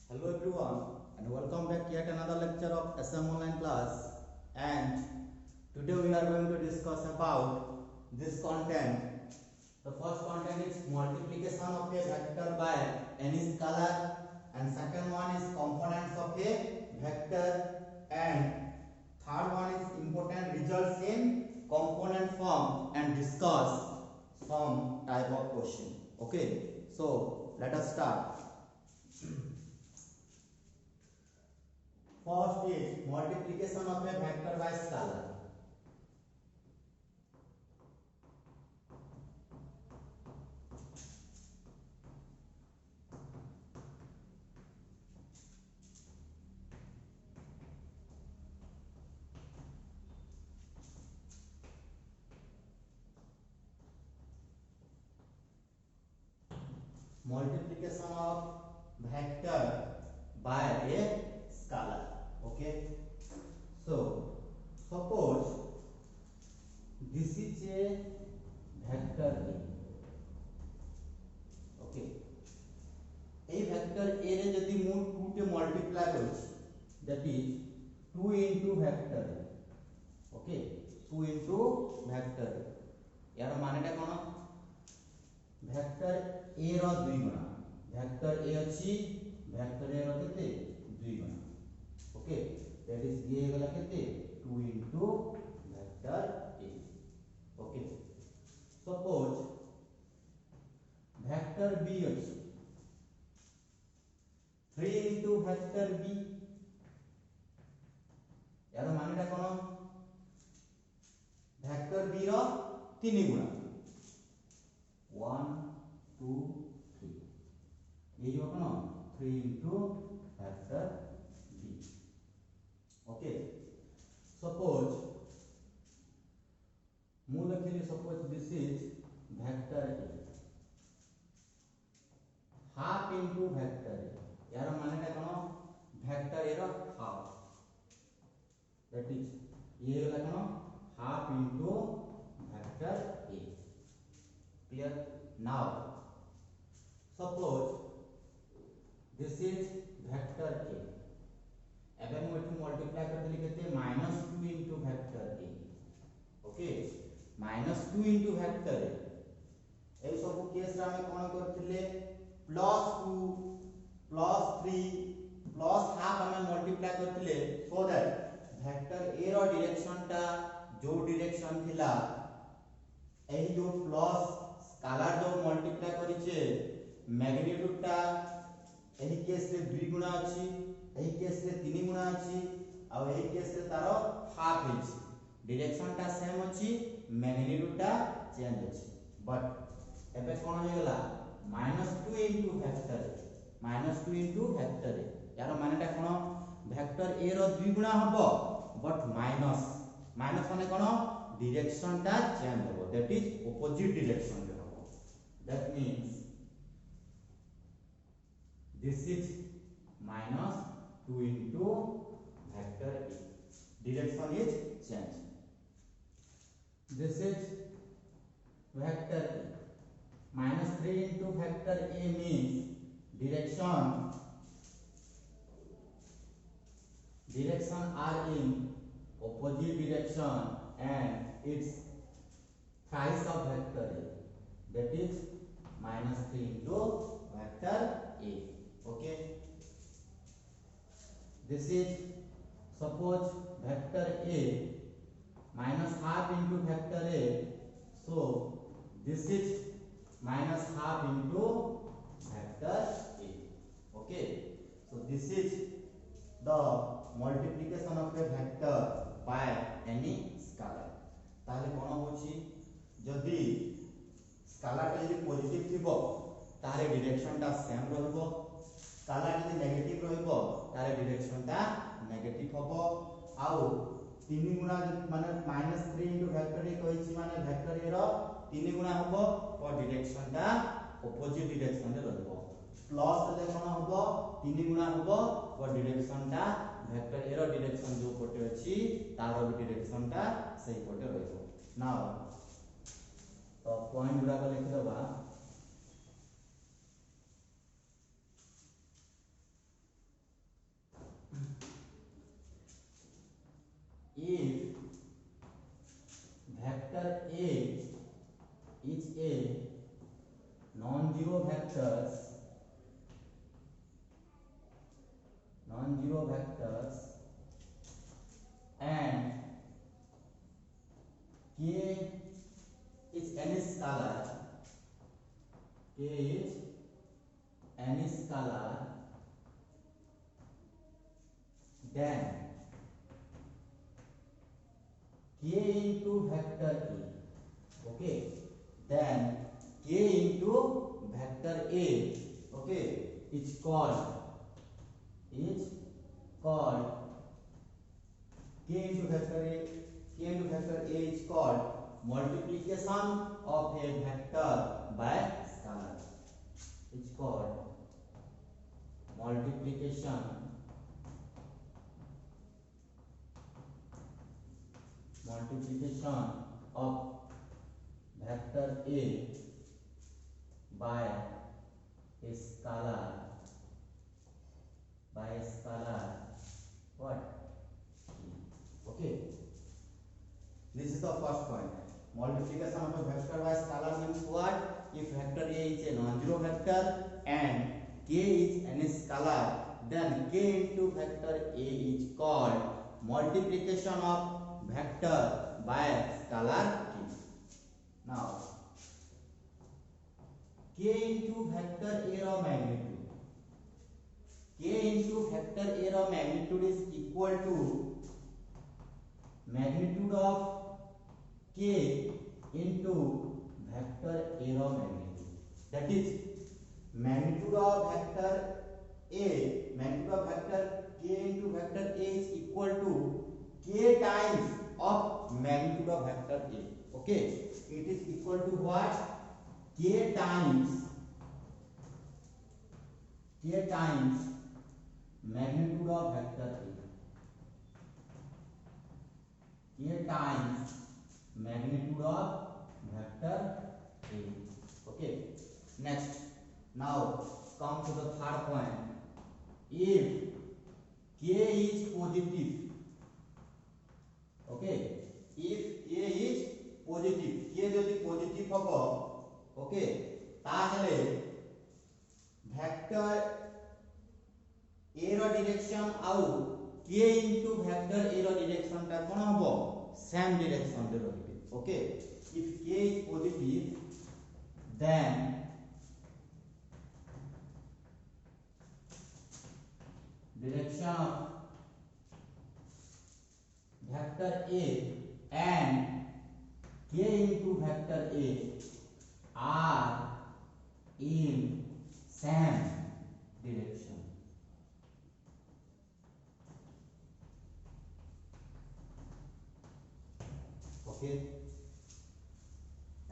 Hello everyone and welcome back yet another lecture of SM online class, and today we are going to discuss about this content. The first content is multiplication of a vector by any scalar, and second one is components of a vector, and third one is important results in component form and discuss some type of question. Okay, so let us start. First is multiplication of a vector by scalar. Multiplication of vector by a scalar. Okay, so suppose this is a vector A. Okay, a vector A रे यदि मु 2 टे multiply करछि, that is 2 into vector A. Okay, 2 into vector A. यार मानेटा कोन? vector A रो 2 गुणा vector A अछि, vector A रो केते 2 गुणा. Okay, that is ये गला केते 2 into vector A. Okay, suppose vector B अछि 3 into vector B. यार मानेटा कोन? vector B रो 3 गुणा 1 2 3, ये जो कोन 3 into vector B. Okay, suppose मु लिखिली suppose this is vector A half into vector A. यार मानेटा कोन? vector A row half, that is ये होला कोन half into vector A. Clear? Now suppose this is vector A. एबे मु एठी multiply कर देली केते -2 into vector A. Okay, -2 into vector A. ए सब case रा हम कोन करथिले +2 +3 प्लस हाफ हम मल्टीप्लाई करथिले, सो दैट वेक्टर A रो डायरेक्शन टा जो डायरेक्शन थिला एही जो प्लस स्केलर जो मल्टीप्लाई करिचे मैग्नीट्यूड टा एही केस रे 2 गुणा अछि, एही केस रे 3 गुणा अछि, आ एही केस रे तारो हाफ अछि. डायरेक्शन टा सेम अछि, मैग्नीट्यूड टा चेंज अछि. बट एबे कोन हो गेला -2 into vector A, -2 into vector A. यार मानेटा कोन? वेक्टर A रो 2 गुणा हबो, बट माइनस माने कोन? डायरेक्शन टा चेंज होबो, दैट इज ऑपोजिट डायरेक्शन रे होबो. That means this is -2 into vector A. Direction is changed. This is vector A. -3 into vector A means direction are in opposite direction and its price of vector A, that is -3 into vector A. Okay, this is suppose vector A -half into vector A, so this is -half into vector A. Okay, so this is the multiplication of a vector by any scalar. ताले कोन होछि? जदि scalar टा यदि positive थिबो तारे direction टा same रहबो, scalar यदि नेगेटिव रहबो तारे डायरेक्शन टा नेगेटिव हबो. आउ 3 गुणा माने -3 into vector A कहिछि माने vector A रो 3 गुणा हबो, और डायरेक्शन टा ऑपोजिट डायरेक्शन रे रहबो. प्लस ले कोन हबो 3 गुणा हबो, और डायरेक्शन टा वेक्टर A रो डायरेक्शन जो पटे अछि तारो भी डायरेक्शन टा सही पटे रहबो. नाउ तो पॉइंट गुडा को लिखि दबा. non-zero vectors and k is any scalar, k is any scalar, then k into vector a, okay, then k into vector a, okay, is called k into vector a is called multiplication of a vector by scalar. It's called multiplication of vector a by a scalar what? Okay, this is the first point. Multiplication of a vector by scalar means what? If vector a is a non-zero vector and k is any scalar, then k into vector a is called multiplication of vector by scalar k. Now k into vector a of magnitude, k into vector a of magnitude is equal to magnitude of k into vector a of magnitude. That is magnitude of vector k into vector a is equal to k times of magnitude of vector a. Okay, it is equal to what? K times magnitude of vector a. K times magnitude of vector a. Okay, next, now come to the third point. If k is positive, okay, if k is positive, k যদি positive হবে, ওকে, তাহলে vector a ର direction আউ k into vector a ର ডিরেকশনটা কোন হবে? Same direction রে রহিবে। ওকে, if k is positive, then direction of vector a and k into vector a are in same direction. Okay,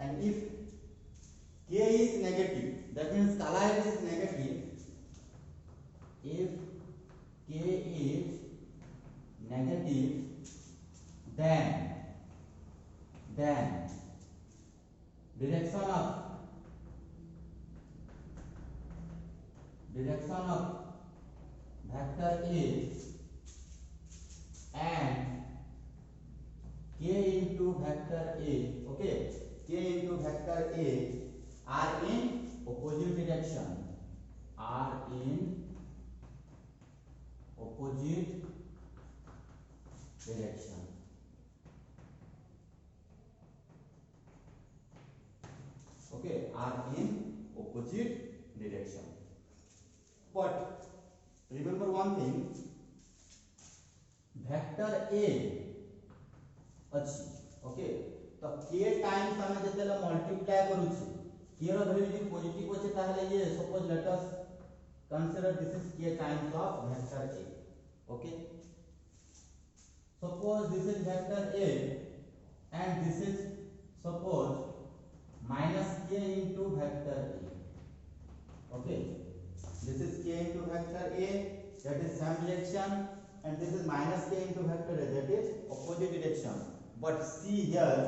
and if k is negative, that means scalar is negative. If k is negative, then direction of vector a and k into vector a, okay, k into vector a are in opposite direction, okay, are in opposite direction. But remember one thing, vector a अछि, okay, तो k times हमें जेतेला multiply करू छी, k रो value यदि positive होचे ताहले ये suppose let us consider this is k times of vector a. Okay, suppose this is vector a and this is suppose minus k into vector a. Okay, this is k into vector a, that is same direction, and this is minus k into vector a, that is opposite direction. But see here,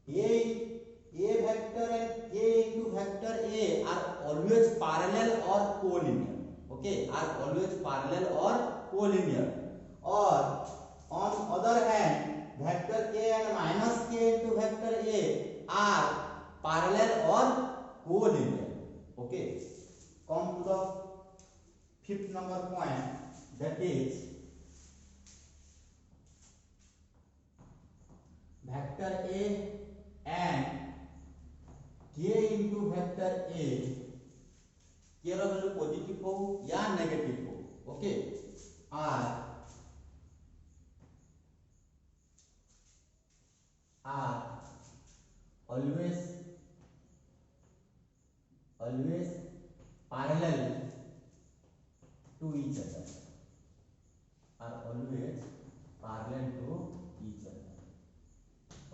a vector and k into vector a are always parallel or collinear. Okay, are always parallel or collinear. Or on other hand, vector k and minus k into vector a are parallel or collinear. Okay, come to the fifth number point, that is vector A and k into vector A, k रो value positive हो या negative हो, okay, are always parallel to each other, are always parallel to each other.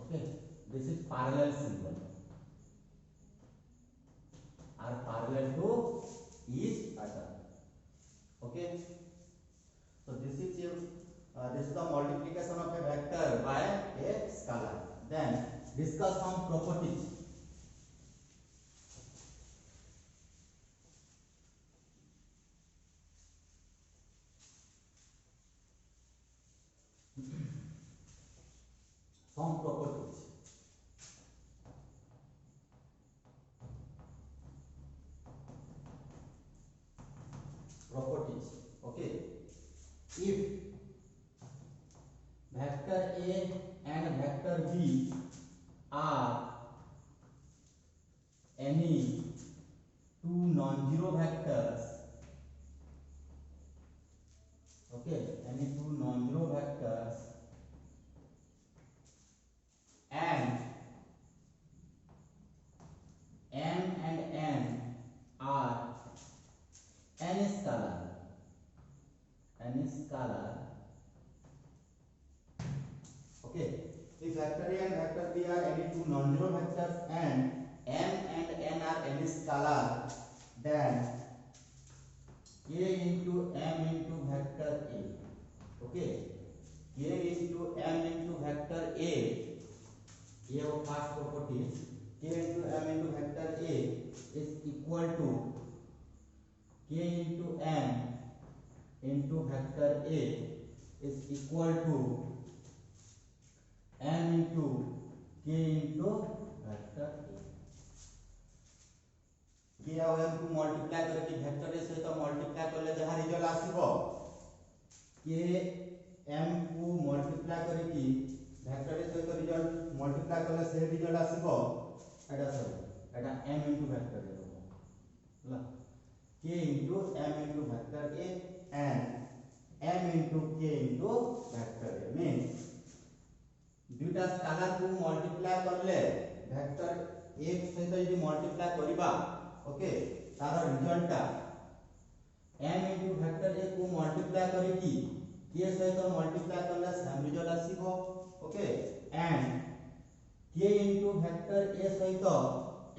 Okay, this is parallel symbol, are parallel to each other. Okay, so this is your this is the multiplication of a vector by a scalar. Then discuss some properties. Some properties. Okay, if vector A and vector B are any two non-zero vectors, okay, any two non-zero vectors, and m and n are any scalar, okay, if vector A and vector B are any two non-zero vectors and m and n are any scalar, then k into m into vector A, okay, k into m into vector A, ये वो first property, k into m into vector A is equal to k into m into vector A is equal to m into k into vector A. k ଆଉ m को multiply करके vector A सहित multiply करले जहा result आसीबो, k m को multiply करके vector A सहित result multiply करले से result आसीबो, Etah sorry Etah m into vector A होला, k into m into vector A and m into k into vector A means दुटा scalar को multiply करले vector A सहित यदि मल्टीप्लाई करिबा, ओके, तार result m into vector A को multiply करिकी k सहित मल्टीप्लाई करले सेम रिजल्ट आसीबो, okay, and k into vector A सहित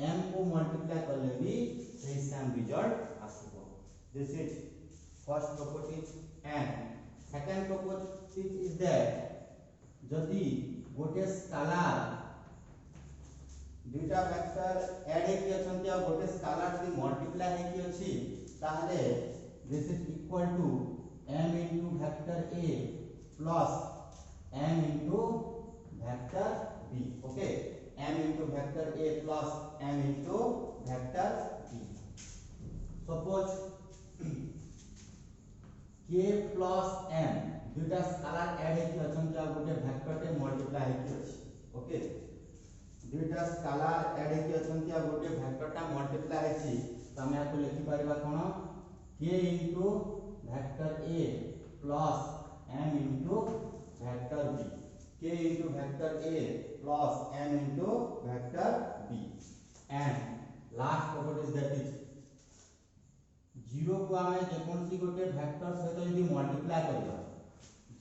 m को मल्टीप्लाई करले भी सही सेम रिजल्ट आसीबो. This is first property. And second property is that जदि गोटे स्केलर दुटा वेक्टर ऐड हेकी अछंती आ गोटे स्केलर जदि मल्टीप्लाई हेकी अछि ताहले this is equal to m into vector A plus m into vector B, okay, m into vector A plus m into vector B. Suppose k plus m दुटा scalar add हेकी अछंती आ गोटे vector टे multiply हेकी अछि, okay, दुटा scalar add हेकी अछंती आ गोटे vector टा multiply हेछि, त हम याको लिखि परिबा कोन k into vector A plus m into vector B, k into vector A plus m into vector B. And last property is that is 0 को आमे जे कोनसी गोटे वेक्टर सहित यदि मल्टीप्लाई करबा,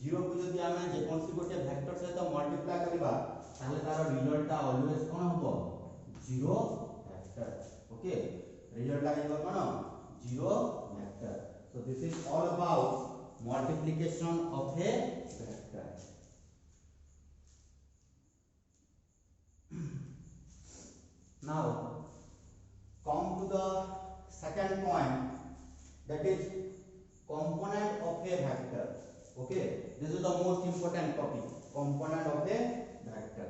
0 को यदि आमे जे कोनसी गोटे वेक्टर सहित मल्टीप्लाई करबा ताले तार रिजल्ट ऑलवेज कोन होबो 0 वेक्टर, ओके, रिजल्ट आइबो कोन 0 vector. So this is all about multiplication of a vector. Now come to the second point, that is component of a vector. Okay, this is the most important topic, component of a vector.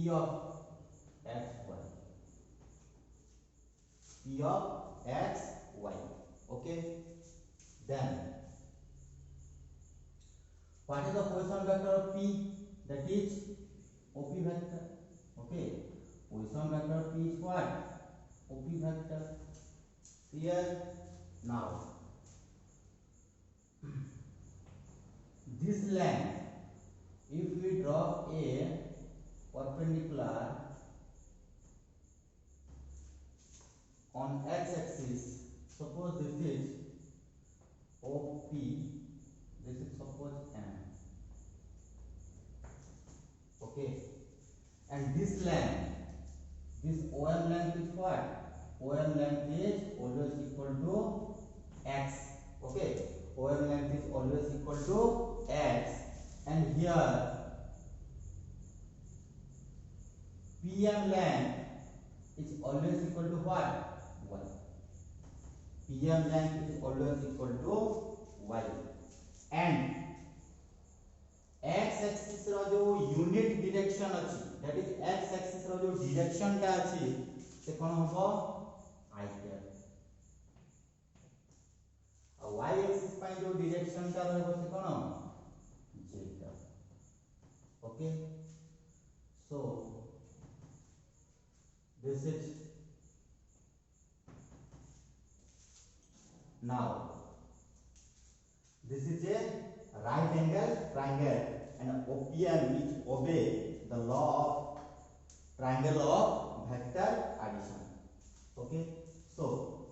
P of x y, P of x y. Okay, then what is the position vector of P? That is OP vector. Okay, position vector of P is what? OP vector. Clear? Now this length, if we draw a perpendicular on x-axis, suppose this is OP, this is suppose M. Okay, and this length, this OM length is what? OM length is always equal to x. Okay, OM length is always equal to x, and here PM length is always equal to what? Y. PM length is always equal to y, and x axis रो जो unit direction अछि, that is x axis रो जो direction टा अछि से कोन होबो i cap, और y axis पय जो डायरेक्शन टा रहबो से कोन j cap. Okay, so this is now this is a right angle triangle, and OPM is obey the law of triangle of vector addition. Okay, so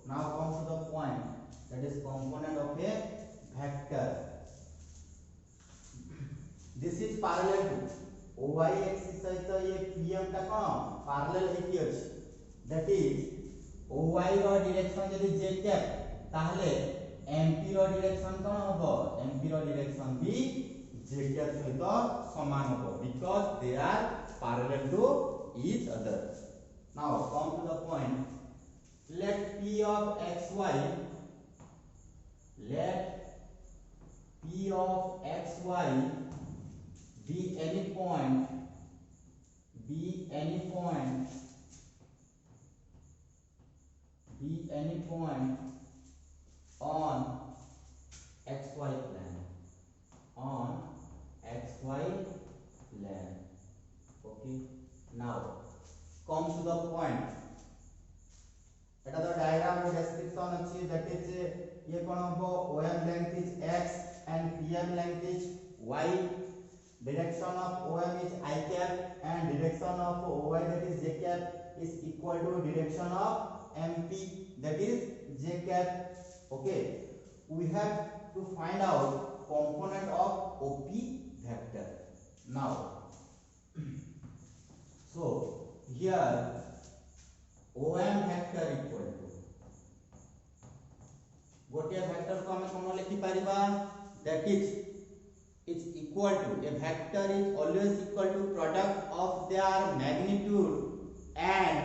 now come to the point, that is component of a vector. This is parallel to OY axis सहित ये PM टा कोन parallel हेकी अछि, that is OY रो direction यदि j cap ताहले MP रो direction कोन होबो, MP रो डायरेक्शन भी j कैप सहित समान होबो, because they are parallel to each other. Now come to the point, let P of xy, let P of xy be any point, be any point, be any point on xy plane, on xy plane. Okay, now come to the point, eta the diagram ro description अछि, that is ye kon hobo OM length is x and PM length is y, direction of OM is I cap and direction of OY, that is j cap, is equal to direction of MP, that is j cap. Okay, we have to find out component of OP vector. Now so here OM vector equal to गोटे vector को हमें कोन लिखि परिबा, that is it's equal to, a vector is always equal to product of their magnitude and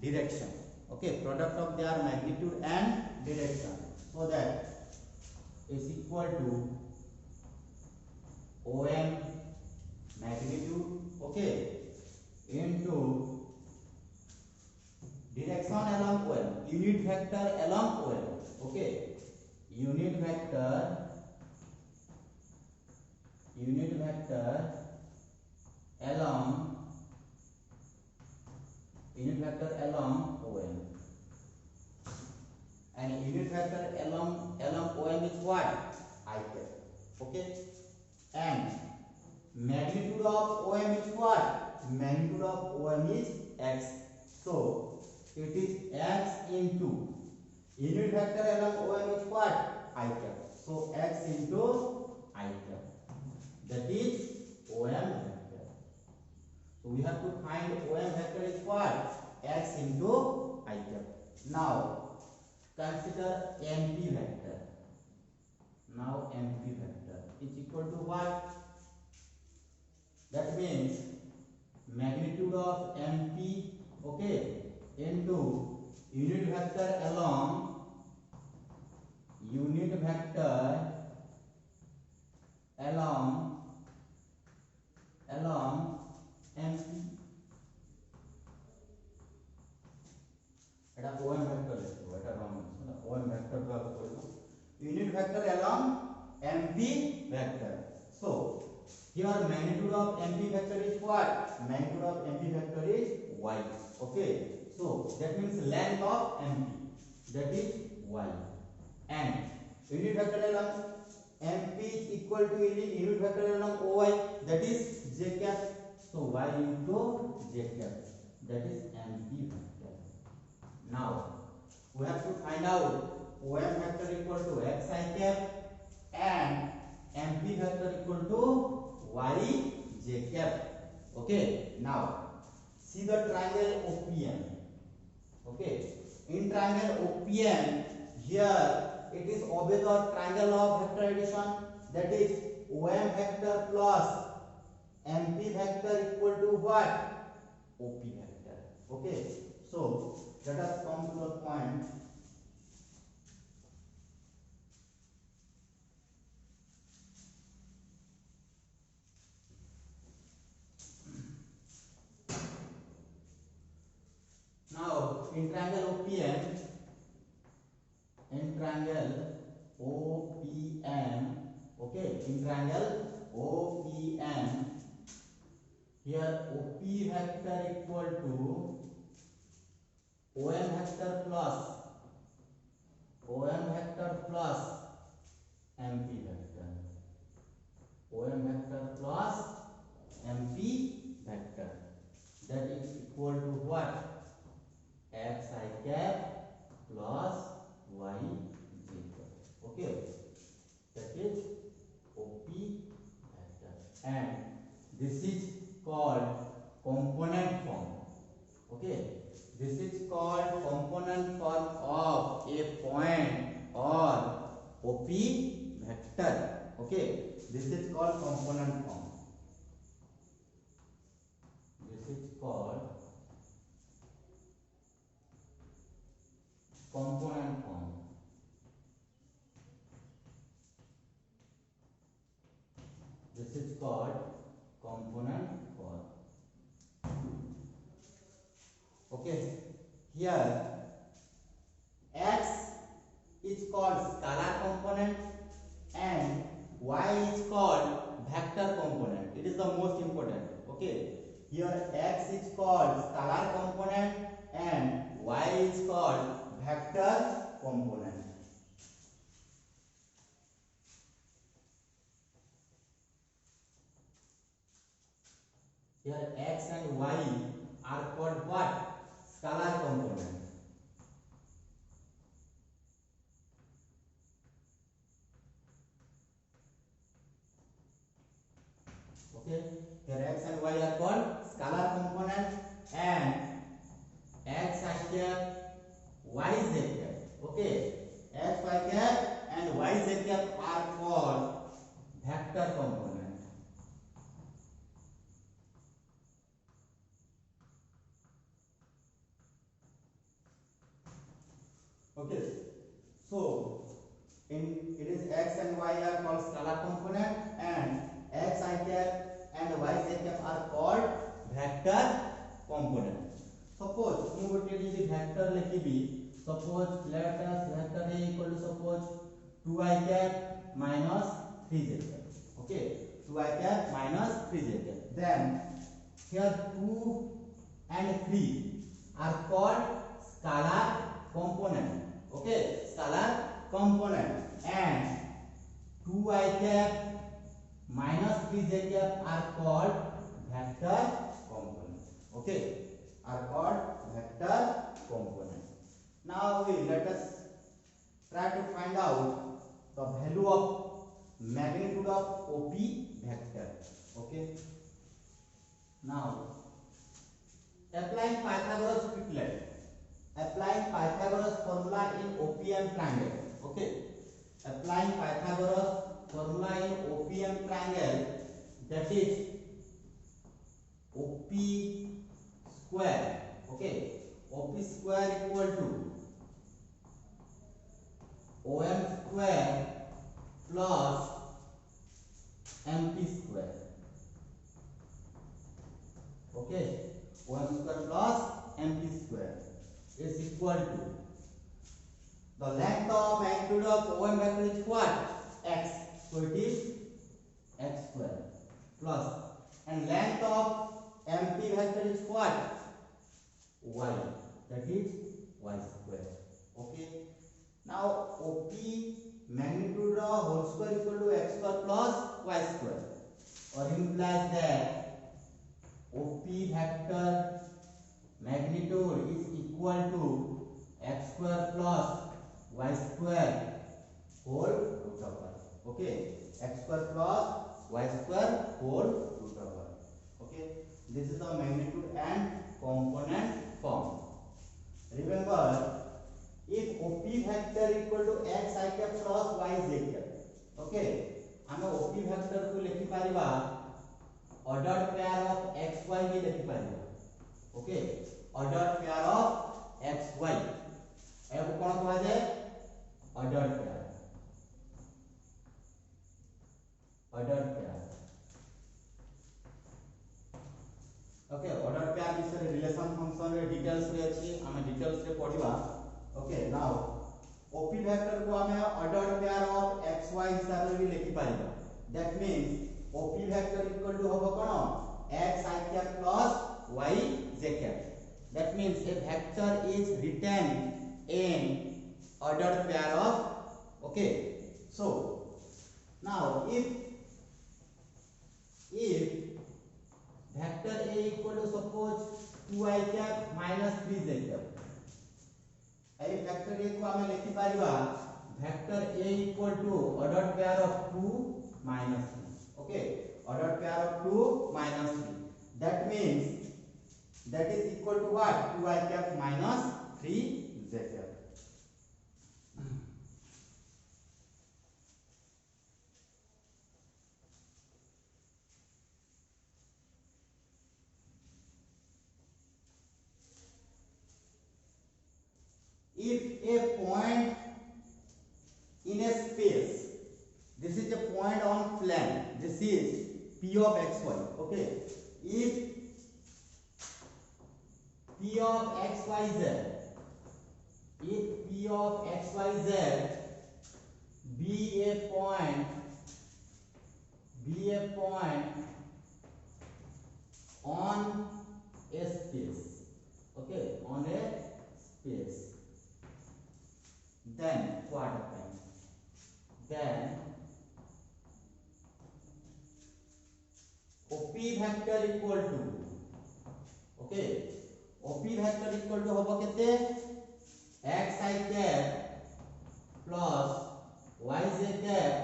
direction. Okay, product of their magnitude and direction, so that is equal to OM magnitude, okay, into direction along OM, unit vector along OM. Okay, unit vector along OM, and unit vector along OM is what? I cap. Okay, and magnitude of OM is what? Magnitude of OM is x, so it is x into unit vector along OM is what? I cap, so x into I cap, that is OM vector. So we have to find OM vector is what? X into I cap. Now consider MP vector. Now MP vector is equal to what? That means magnitude of MP, okay, into unit vector along MP, Here magnitude of MP vector is what? Magnitude of MP vector is y. Okay. So that means length of MP, that is y. And unit vector along MP is equal to unit vector along OY, that is j cap. So y into j cap, that is MP vector. Now we have to find out OM vector equal to xi cap and MP vector equal to y j cap. Okay. Now see the triangle OPM. Okay. In triangle OPM, here it is obey the triangle of vector addition, that is OM vector plus MP vector equal to what? OP vector. Okay. So let us come to the point. Now in triangle OPM, okay, in triangle OPM, here OP vector equal to OM vector plus MP vector. OM vector plus MP vector, that is equal to what? xi cap plus y j cap. Okay, that is OP vector, and this is called component form. Okay, this is called component form of a point or OP vector. Okay, this is called component form. This is called component form. This is called component form. Okay, here x is called scalar component and y is called vector component. It is the most important. Okay, here x is called scalar component and y is called vector component. Here x and y are called what? Scalar component. Okay, here x and y are called scalar component and x I cap, y z cap. Okay, x y cap and y z cap are called vector component. Okay, so it is x and y are called scalar component and x I cap and y z cap are called vector component. Suppose ମୁଁ ଗୋଟେ ଯଦି vector ଲେଖିବି, suppose let us vector A equal to suppose 2i cap minus 3j cap. Okay, 2i cap minus 3j cap. Then here 2 and 3 are called scalar component. Okay, scalar component and 2i cap minus 3j cap are called vector component. Okay, are called vector component. Now let us try to find out the value of magnitude of OP vector. Okay, now applying Pythagoras triplet. Applying Pythagoras formula in OPM triangle. Okay, applying Pythagoras formula in OPM triangle, that is OP square. Okay, OP square equal to OM square plus MP square. Okay, OM square plus MP square is equal to the length of magnitude of OM vector is what? X. So it is x square. plus, and length of empty vector is what? Y, that is y square. Okay, now OP magnitude of whole square equal to x square plus y square, or implies that OP vector magnitude is equal to x square plus y square whole root of y. Okay, x square plus y square whole root of y. Okay, this is the magnitude and component form. Remember, if OP vector equal to x I cap plus y j cap, okay, हम OP vector को लिखि Paribas ordered pair of x y भी लिखि Paribas. Okay, ordered pair of x y एबो कोन कहा जाय? ordered pair. ordered pair. Okay, ordered pair विषय relation function रे details रे अछि, हम details रे पढिबा. Okay, now OP vector को हमें ordered pair of x y हिसाब रे भी लिखि Paribas. That means OP vector equal to होबो कोन? x I cap plus y j cap. That means a vector is written in ordered pair of. Okay, so now if vector A equal to suppose 2i cap minus 3j cap, A vector A को हमें लिखि Paribas vector A equal to ordered pair of 2 minus 3. Okay, ordered pair of 2 minus 3. That means that is equal to what? 2i cap minus 3j cap. If a point in a space, this is a point on plane, this is P of xy. Okay, if P of xyz, if P of xyz be a point on a space, okay, on a space, then what happens? Then OP vector equal to, okay, OP vector equal to होबो केते? x I cap plus y j cap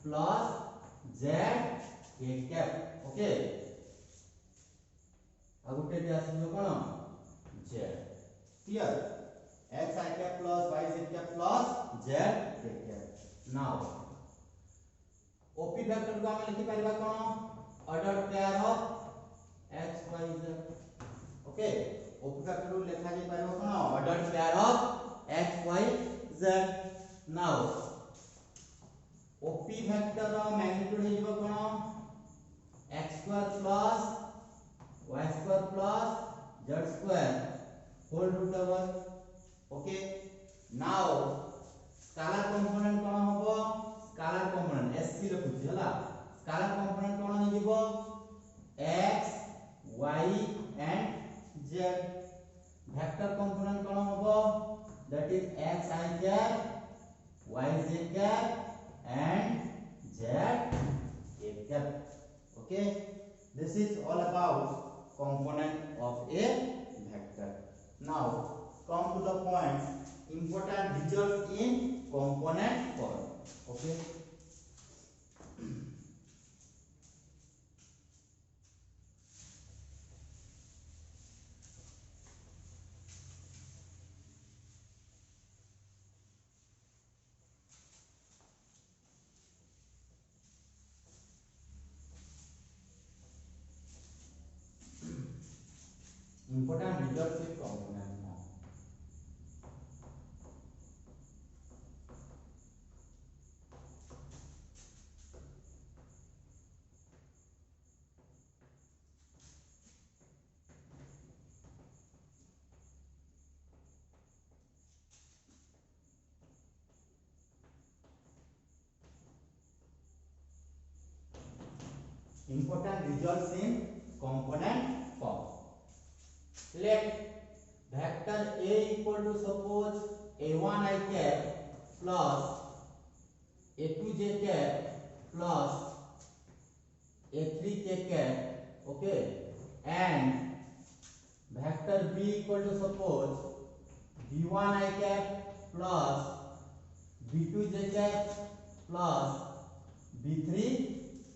plus z k cap. Okay, आगुटे J आसीबो cone? z. Clear? x I cap plus y z cap plus z k cap. Now OP vector को हम लिखि परिबा कोन? ordered pair of x y z. Okay, OP vector को लिखा जाय परिबो कोन? ordered pair of x y z. Now OP vector row magnitude हे जिवो कोन? x square plus y square plus z square whole root over. Okay, now scalar component कोन होबो? scalar component sc लिखुछि हला. scalar component कोन हे जिवो? x y and z. vector component कोन होबो? that is x I cap, y j cap and z k cap. Okay, this is all about component of a vector. Now come to the points important results in component form. Okay, important results in component form. Important results in component form. Let vector A equal to suppose A1 I cap plus A2 j cap plus A3 k cap, okay, and vector B equal to suppose B1 I cap plus B2 j cap plus B3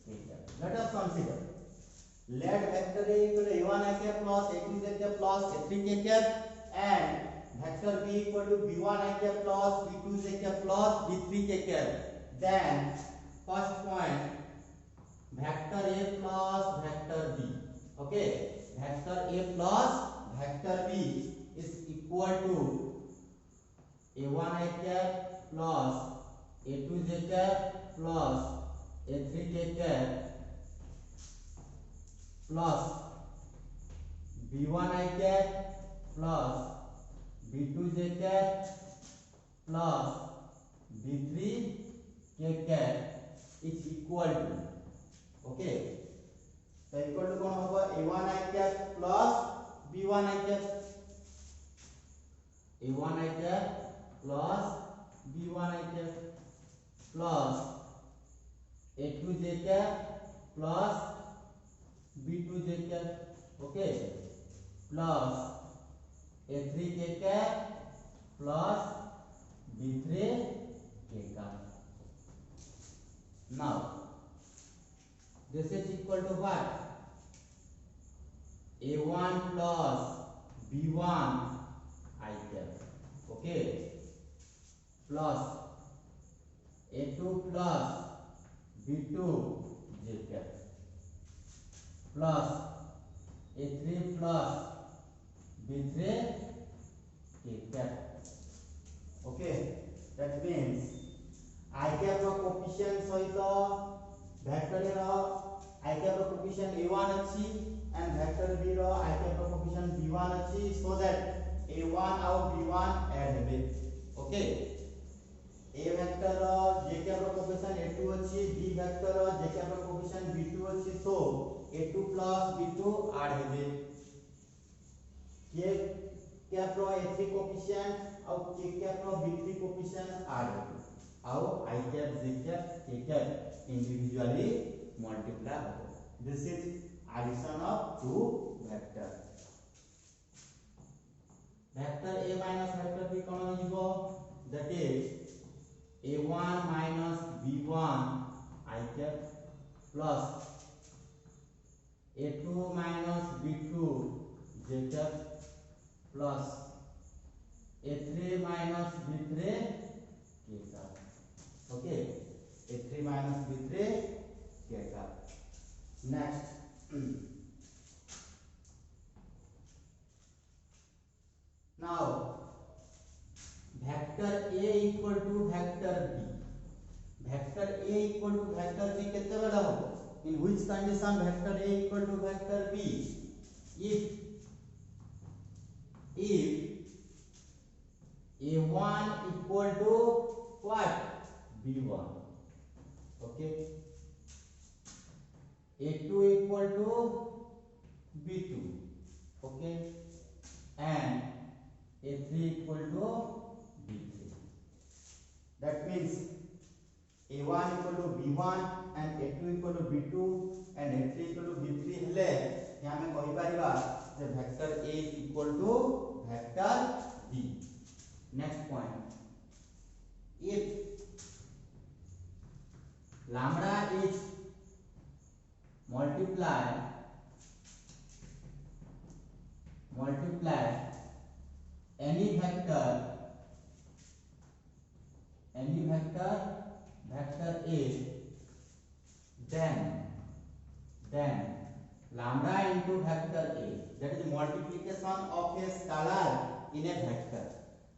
k cap. Let us consider. Let vector A equal to A1 I cap plus A2 j cap plus A3 k cap and vector B equal to B1 I cap plus B2 j cap plus B3 k cap. Then first point, vector A plus vector B. Okay, vector A plus vector B is equal to A1 I cap plus A2 j cap plus A3 k cap plus B1 I cap plus B2 j cap plus B3 k cap is equal to, okay, so equal to कौन होगा A1 I cap plus B1 I cap, A1 I cap plus B1 I cap plus A2 j cap plus B2 j cap, okay, plus A3 k cap plus B3 k cap. Now this is equal to what? A1 plus B1 I cap, okay, plus A2 plus B2 j cap plus A3 plus B3 k cap, okay. That means I cap ର coefficient ସହିତ vector A ର I cap ର coefficient A1 ଅଛି and vector B ର I cap ର coefficient B1 ଅଛି, so that A1 ଆଉ B1 add हेबे, okay. A vector ର J cap ର coefficient A2 ଅଛି, B vector ର J cap ର coefficient B2 ଅଛି, so A2 plus B2 add हेबे. K cap ର A3 coefficient ଆଉ K cap ର B3 coefficient add हेबे. How I cap, J cap, K cap individually multiply होगा. This is addition of two vectors. Vector A minus vector B कौन हो जिवो? That is A1 minus B1 I cap plus A2 minus B2 J cap plus A3 minus B3 K cap. Okay, A3 minus B3 K cap. Next, now vector A equal to vector B. Vector A equal to vector B कितने बड़ा होगा? In which condition vector A equal to vector B? If A1 equal to what? B1, okay. A2 equal to B2, okay, and A3 equal to B3. That means A1 equal to B1 and A2 equal to B2 and A3 equal to B3 हेले यहाँ में कही परिवा जे vector A is equal to vector B. Next point, if lambda is multiply any vector vector A, then lambda into vector A, that is multiplication of a scalar in a vector.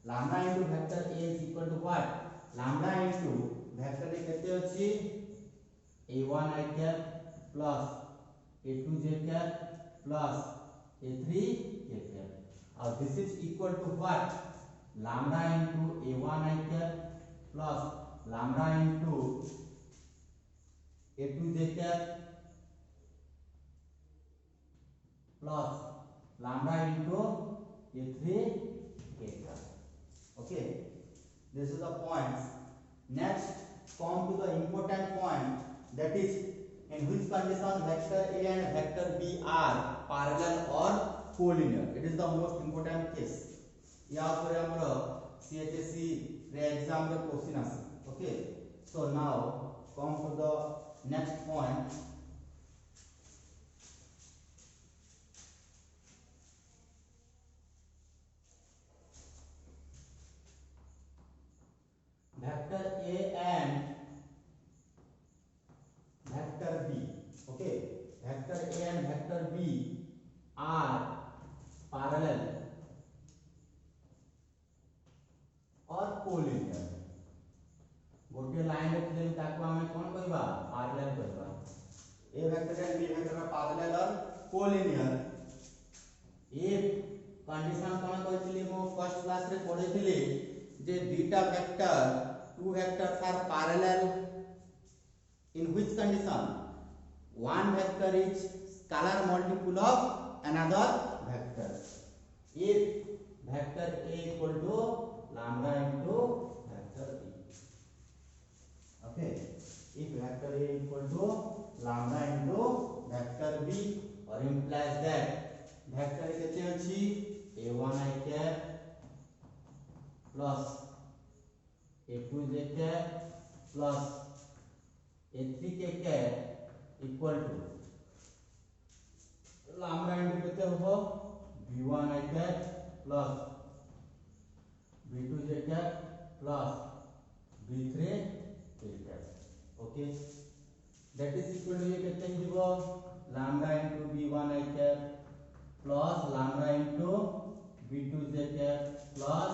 Lambda into vector A is equal to what? Lambda into vector A केते अछि? A1 I cap plus A2 j cap plus A3 k cap. Now this is equal to what? Lambda into A1 I cap plus lambda into A2 j cap plus lambda into a3 eta. Okay, this is the points. Next, come to the important point, that is in which condition vector A and vector B are parallel or collinear. It is the most important case. या पर हमरो CHSC रे exam रे question आसे. Okay, so now come to the next point. Vector A and vector B. Okay, vector A and vector B are parallel or collinear. गोटे line रखले ताको हमें कोन कहबा पैरेलल कहबा. A vector and B vector are parallel or collinear. ए condition कोन कहथिली मो फर्स्ट क्लास रे पढैथिली जे beta vector two vectors are parallel in which condition one vector is scalar multiple of another vector. If vector A equal to lambda into vector B. Okay, if vector A equal to lambda into vector B, or implies that vector kete achi a1 I cap plus a2 j cap plus a3 k cap equal to lambda into kete hobo b1 I cap plus b2 j cap plus b3 k cap. Okay, that is equal to ye kete hibo lambda into b1 I cap plus lambda into b2 j cap plus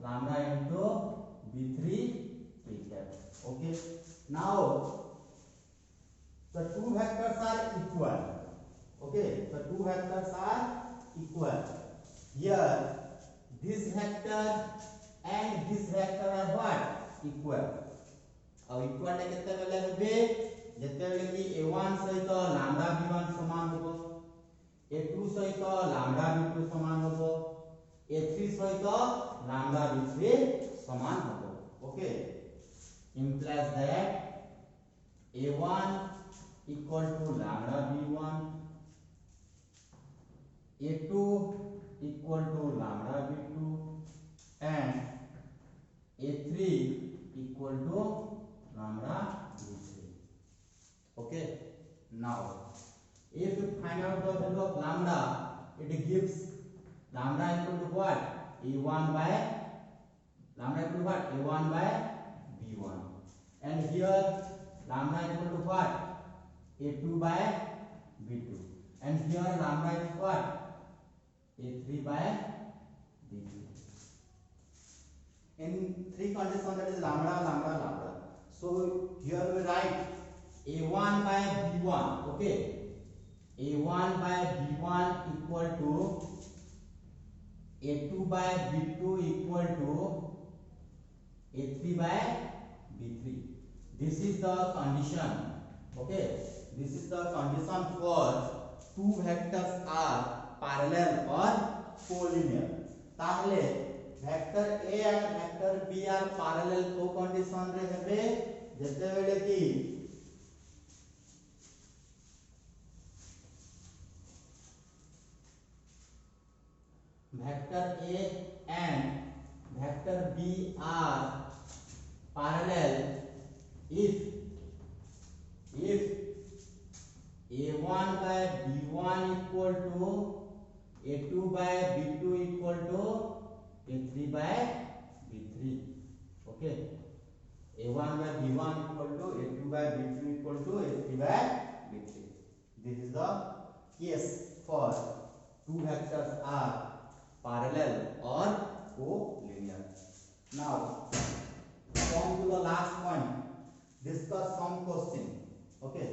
lambda into b3 k cap. Okay, now the two vectors are equal. Okay, the two vectors are equal. Here this vector and this vector are what? Equal. अब equal ने केते बेले हेबे जते बेले कि a1 सहित lambda b1 समान होबो, a2 सहित लैम्डा b2 समान होबो, a3 सहित लैम्डा b3 समान होबो. Okay, implies that a1 equal to lambda b1, a2 equal to lambda b2 and a3 equal to lambda b3. Okay, now if you find out the value of lambda, it gives lambda equal to what? a1 by lambda equal to what? a1 by b1, and here lambda equal to what? a2 by b2, and here lambda is what? a3 by b3. In three conditions, that is lambda, lambda, lambda. So here we write a1 by b1. Okay, a1 by b1 equal to a2 by b2 equal to a3 by b3. This is the condition. Okay, this is the condition for two vectors are parallel or collinear. ताहले vector A and vector B are parallel को condition रे हेबे जते बेले कि vector A and vector B are parallel if a1 by b1 equal to a2 by b2 equal to a3 by b3. Okay, a1 by b1 equal to a2 by b2 equal to a3 by b3. This is the case for two vectors are parallel or collinear. Now come to the last point, discuss some question. Okay,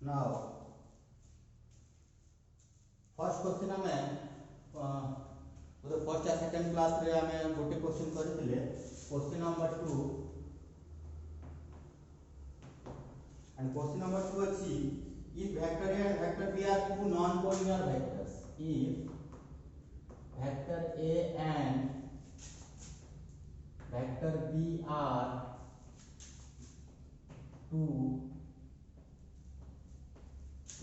Now first question आमे first या second class रे आमे गोटे question करथिले question number 2 and question number 2 अछि if vector A and vector B are two non collinear vectors, if vector A and vector B are two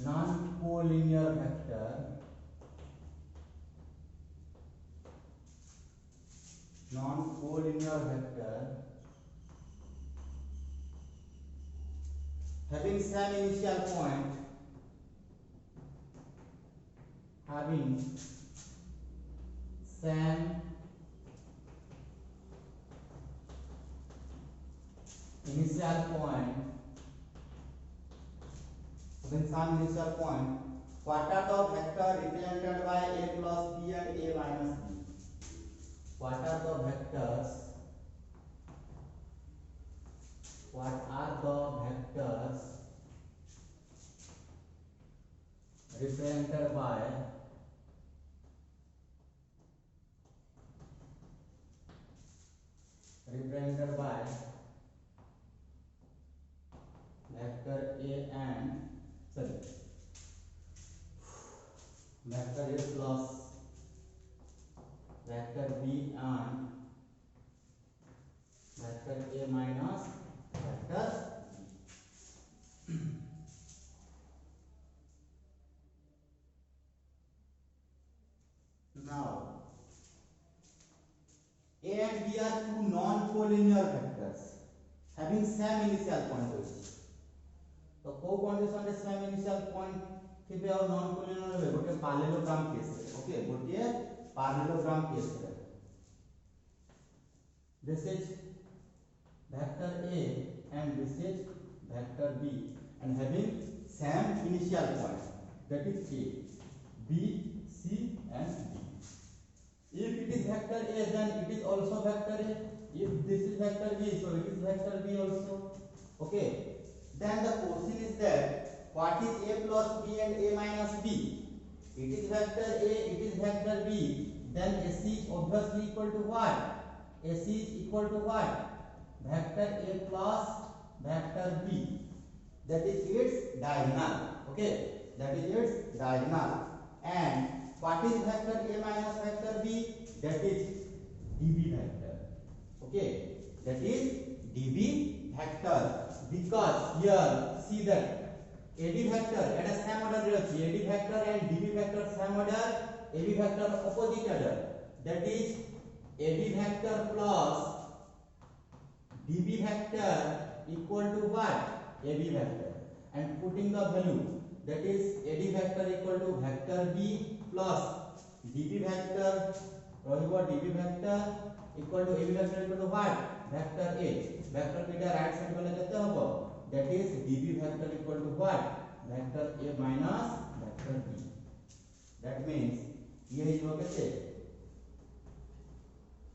non collinear vector having same initial point having same initial point what are the vector represented by A plus B and A minus B? What are the vectors represented by vector A and vector A plus vector B and vector A minus vector B. Now A and B are two non-collinear vectors having same initial point. तो को condition रे same initial point थिबे और non collinear रे गोटे parallelogram case रे okay गोटे parallelogram case रे this is vector A and this is vector B and having same initial point that is A, B, C and D. If it is vector A then it is also vector A. If this is vector B so it is vector B also. Okay. Then the question is that what is A plus B and A minus B? It is vector A, it is vector B. Then AC is obviously equal to what? AC is equal to what? Vector A plus vector B. That is its diagonal. Okay, that is its diagonal. And what is vector A minus vector B? That is DB vector. Okay, that is DB vector. Because here see that AD vector at a same order AD vector and DB vector same order, AB vector opposite order, that is AD vector plus DB vector equal to what? AB vector, and putting the value that is AD vector equal to vector B plus DB vector DB vector equal to AB vector equal to what? Vector A. Vector B right side वाला कितना होगा? That is DB vector equal to what? Vector A minus vector B. That means ये हो कैसे?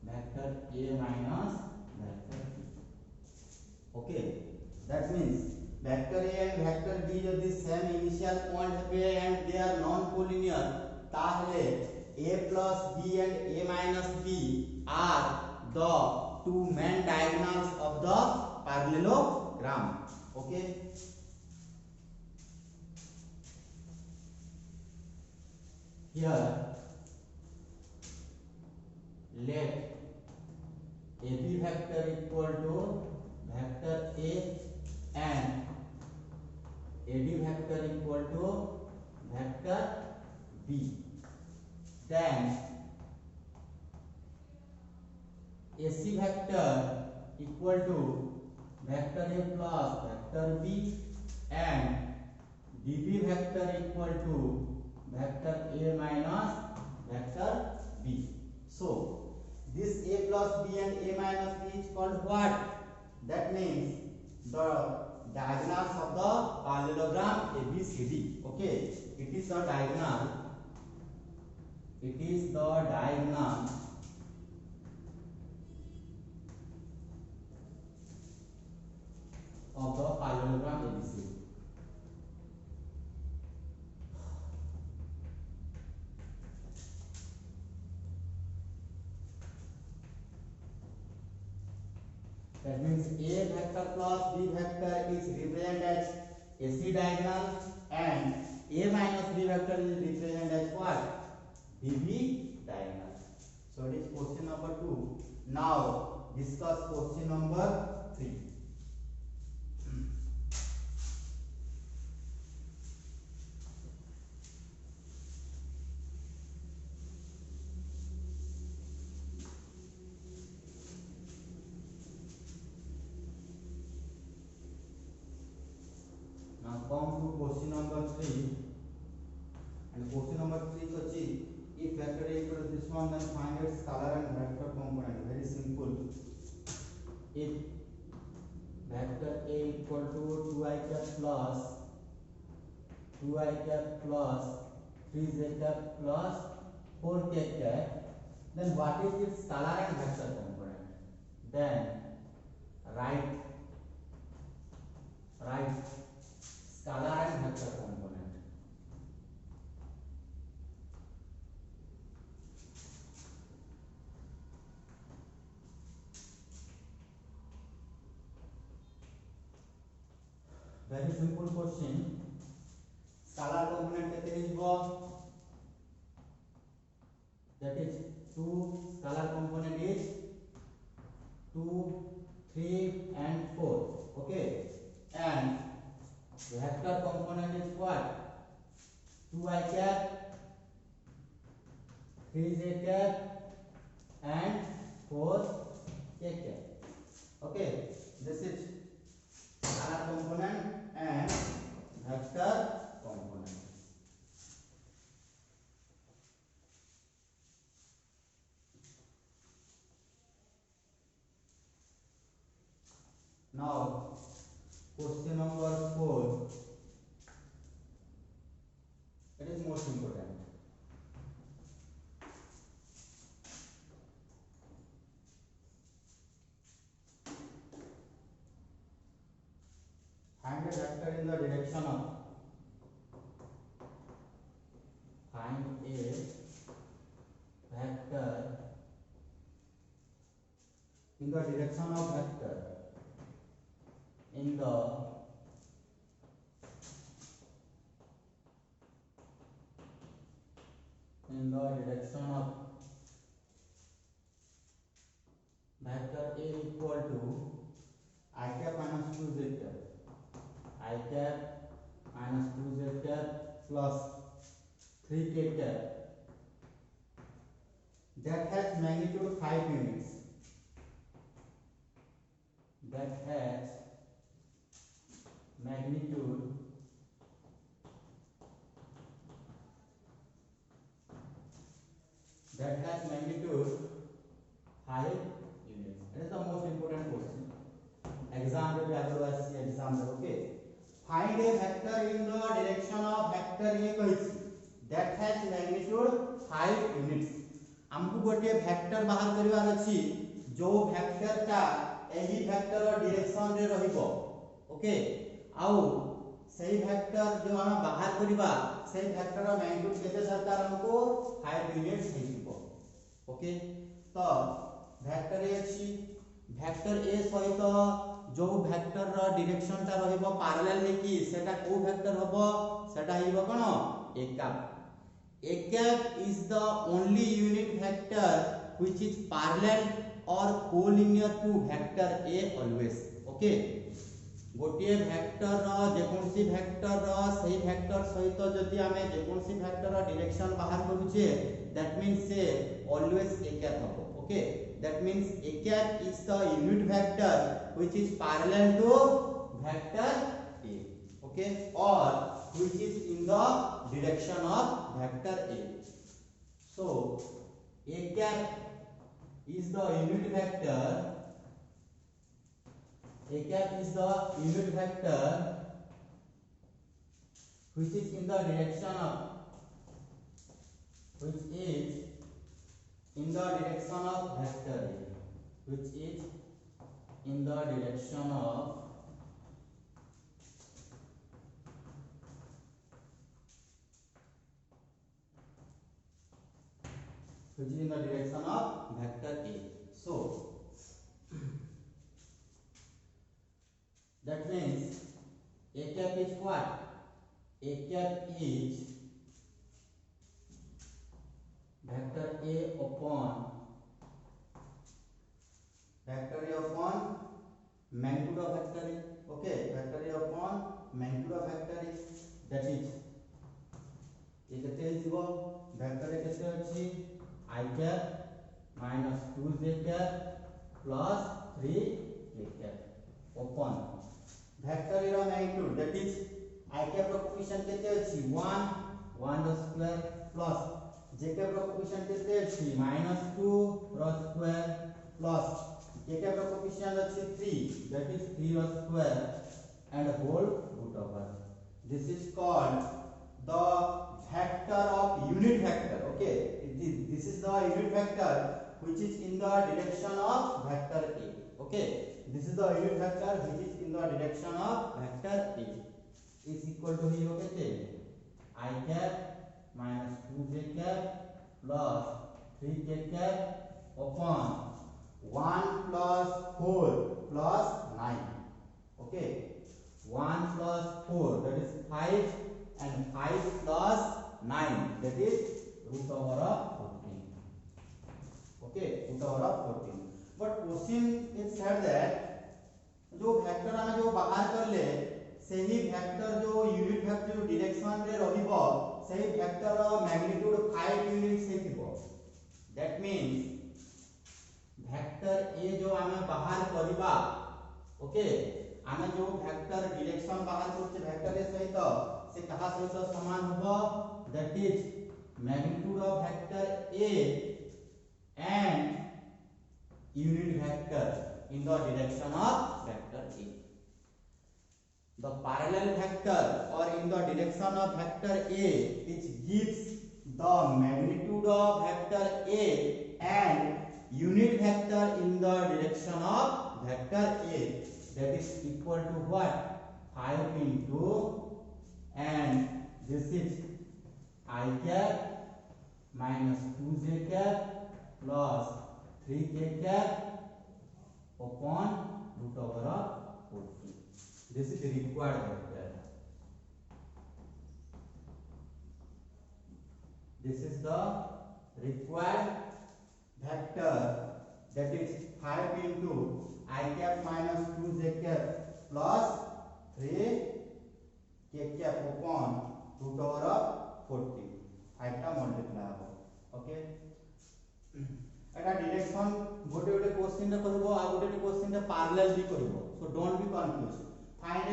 Vector A minus vector B. Okay. That means vector A and vector B यदि same initial point है and they are non-collinear, ताहले A plus B and A minus B are the two main diagonals of the parallelogram. Okay. Here let AB vector equal to vector A and AD vector equal to vector B. Then AC vector equal to vector A plus vector B and DB vector equal to vector A minus vector B. So this A plus B and A minus B is called what? That means the diagonals of the parallelogram ABCD. Okay, it is the diagonal. It is the diagonal of the parallelogram ABC. That means A vector plus B vector is represented as AC diagonal and A minus B vector is represented as what? BB diagonal. So it is question number 2. Now discuss question number 3. Now come to question number 3. And question number 3 is if vector A equals this one, then find its scalar and vector component. Very simple. If vector A equal to 2i cap plus 2i cap plus 3j cap plus 4k cap, then what is its scalar and vector component? Then write scalar and vector component. Very simple question. Scalar component kete hibo? That is 2. Scalar component is 2, 3 and 4. Okay. And vector component is what? 2i cap, 3j cap and 4k cap. Okay. This is scalar component and vector component. Now question number 4. It is most important. Find a vector in the direction of vector in the direction of vector A equal to I cap minus 2z cap, I cap minus 2z cap plus 3k cap that has magnitude 5 units, that has magnitude 5 units. That is the most important question. Exam will be otherwise exam. Okay. Find a vector in the direction of vector A that has magnitude 5 units. हमको गोटे vector बाहर करिवार अछि जो vector टा एही vector direction रे रहिबो. Okay. आउ सही वेक्टर जो हम बाहर करिबा सही वेक्टर मैग्नीट्यूड केते सरकार हमको 5 यूनिट्स हिजिबो. ओके. तो वेक्टर ए अछि वेक्टर ए सहित जो वेक्टर रो डायरेक्शन ता रहिबो पैरेलल कि सेटा को वेक्टर होबो सेटा हिबो कोन A cap. A cap is the only unit vector which is parallel or collinear to vector A always. Okay. गोटे वेक्टर रो जेकोनसी वेक्टर रो सही वेक्टर सहित जदि हमें जेकोनसी वेक्टर रो डायरेक्शन बाहर करूचे that means से always a cap हबो. Okay. That means a cap is the unit vector which is parallel to vector A. Okay. Or which is in the direction of vector A. So A cap is the unit vector. A cap is the unit vector which is in the direction of vector A, which is in the direction of vector A. So A cap is what? A cap is vector A upon magnitude of vector A. Okay, vector A upon magnitude of vector A. That is ये केते हिजबो vector A केते अछि I cap minus 2j cap plus 3k cap upon vector A ର magnitude, that is I cap ର coefficient केते अछि 1 ର square plus j cap ର coefficient केते अछि -2 ର square plus k cap ର coefficient अछि 3, that is 3 ର square and whole root over. This is called the vector of unit vector. Okay, this is the unit vector which is in the direction of vector A. Okay, this is the unit vector which is in the direction of vector A is equal to here okay I cap minus 2j cap plus 3k cap upon 1 plus 4 plus 9. Okay, 1 plus 4, that is 5, and 5 plus 9, that is root over of 14. Okay, root over of 14. But question is said that जो vector आमे जो बाहर करले सेही vector जो unit vector जो direction रे रहिबो सेही वेक्टर रो मैग्नीट्यूड 5 यूनिट्स हेतिबो. दैट मींस वेक्टर ए जो आमे बाहर करबा ओके आमे जो वेक्टर डायरेक्शन बाहर करछे वेक्टर ए सहित से कहा सहित समान होबो, that is magnitude of vector A and unit vector in the direction of vector A. The parallel vector or in the direction of vector A which gives the magnitude of vector A and unit vector in the direction of vector A, that is equal to what? 5 into, and this is I cap minus 2j cap plus 3k cap upon root over of 14. This is required vector. This is the required vector, that is 5 into I cap minus 2j cap plus 3k cap upon root over of 14. 5 टा multiply हो. Okay, एटा direction गोटे गोटे question रे करबो आ गोटे गोटे question ray parallel भी करबो, so don't be confuse. Find a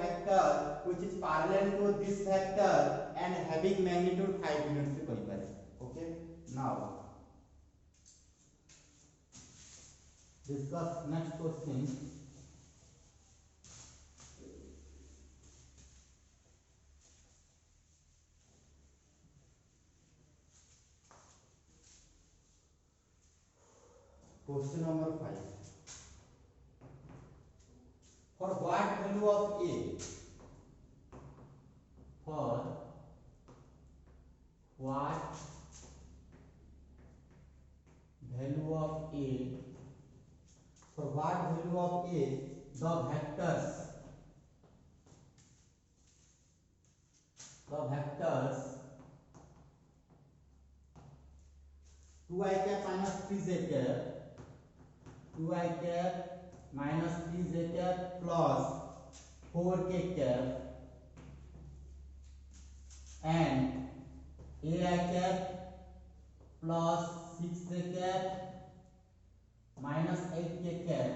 vector which is parallel to this vector and having magnitude 5 units से कही पारे. Okay, now discuss next question. Question number 5. For what value of A? For what value of A? For what value of A? The vectors 2I cap minus 3j cap, 2I cap minus 3j cap plus 4k cap and ai cap plus 6j cap minus 8k cap.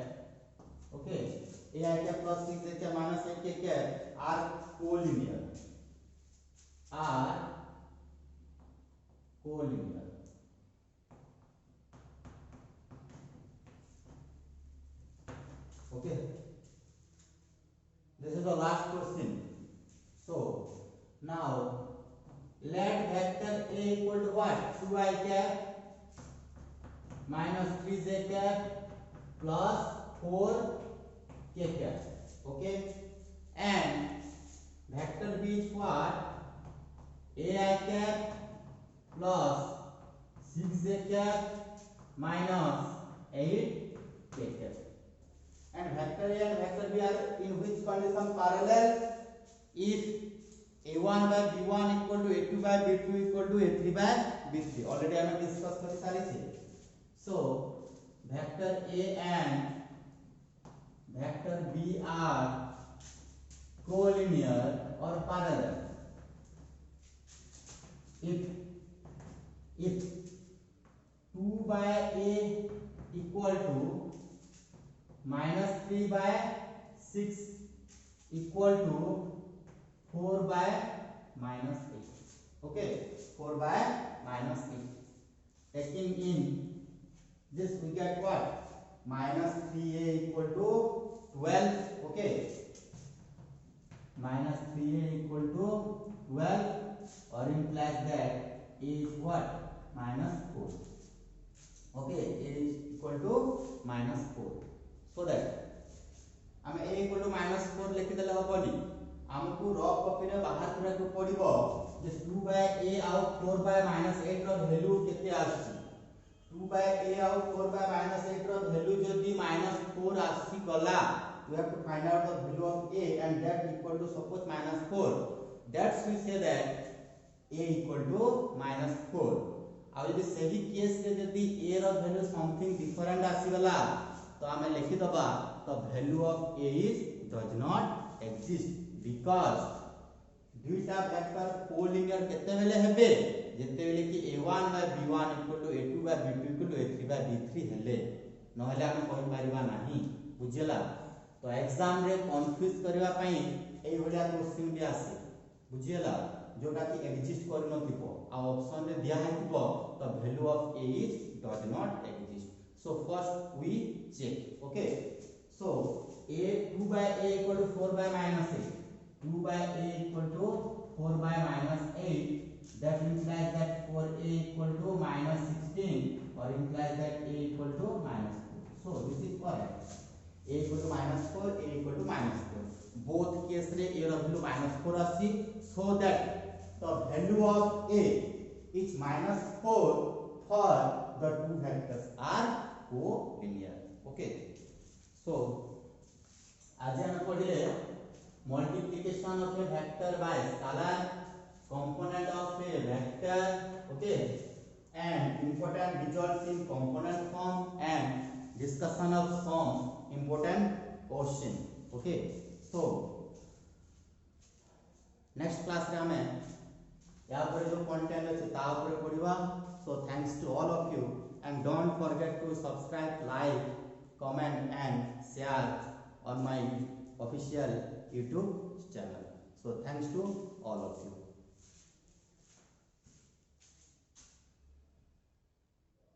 Okay, ai cap plus 6j cap minus 8k cap are collinear. Okay, this is the last question. So now let vector A equal to what? 2I cap minus 3j cap plus 4k cap. Okay, and vector B is what? AI cap plus 6j cap minus 8k cap. and vector A and vector B are in which condition parallel? If A1 by B1 equal to A2 by B2 equal to A3 by B3. Already I have discussed कर सारी चीज. So vector A and vector B are collinear or parallel. If 2 by A equal to minus 3 by 6 equal to 4 by minus 8. Okay, 4 by minus 8. Taking in this, we get what? Minus 3A equal to 12. Okay, minus 3A equal to 12, or implies that A is what? Minus 4. Okay, A is equal to minus 4. So that आम A equal to minus 4 लिखिदेले हेबनी. आमको rough copy रे बाहर करा को पड़िबो जे 2 by A out 4 by minus 8 रो value केते आसी. 2 by A out 4 by minus 8 row value जदि minus 4 आसी गला, we have to find out the value of A, and that equal to suppose minus 4. That's we say that A equal to minus 4. अब यदि सही case रे जदि A row value something different आसी गला, तो आमे लिखि दबा the value of A is does not exist, because दुईटा वेक्टर कोलिनियर केते बेले हेबे जेते बेले कि A1 by B1 equal to A2 by B2 equal to A3 by B3 हेले, नहले हम कहि परिबा नाही. बुझिला? तो एग्जाम रे कंफ्यूज करबा पई एई भलिया क्वेश्चन भी आसे. बुझिला? जोटा कि एग्जिस्ट कर नथिबो आ ऑप्शन रे दिया हेतिबो the value of A is does not exist. So first we check. Okay, so A 2 by A equal to 4 by minus 8. 2 by A equal to 4 by minus 8. That implies that 4A equal to minus 16, or implies that A equal to minus 4. So this is correct. A equal to minus 4, A equal to minus 4. Both case रे A row value minus 4 आसी, so that the value of A is minus 4 for the two vectors are collinear. Okay, so आज हम पढ़िले multiplication of a vector by scalar component of a vector. Okay, and important results in component form, and discussion of some important question. Okay, so next class रे हमें या पर जो content है ता ऊपर पढ़िबा. So thanks to all of you, and don't forget to subscribe, like, comment and share on my official YouTube channel. So thanks to all of you.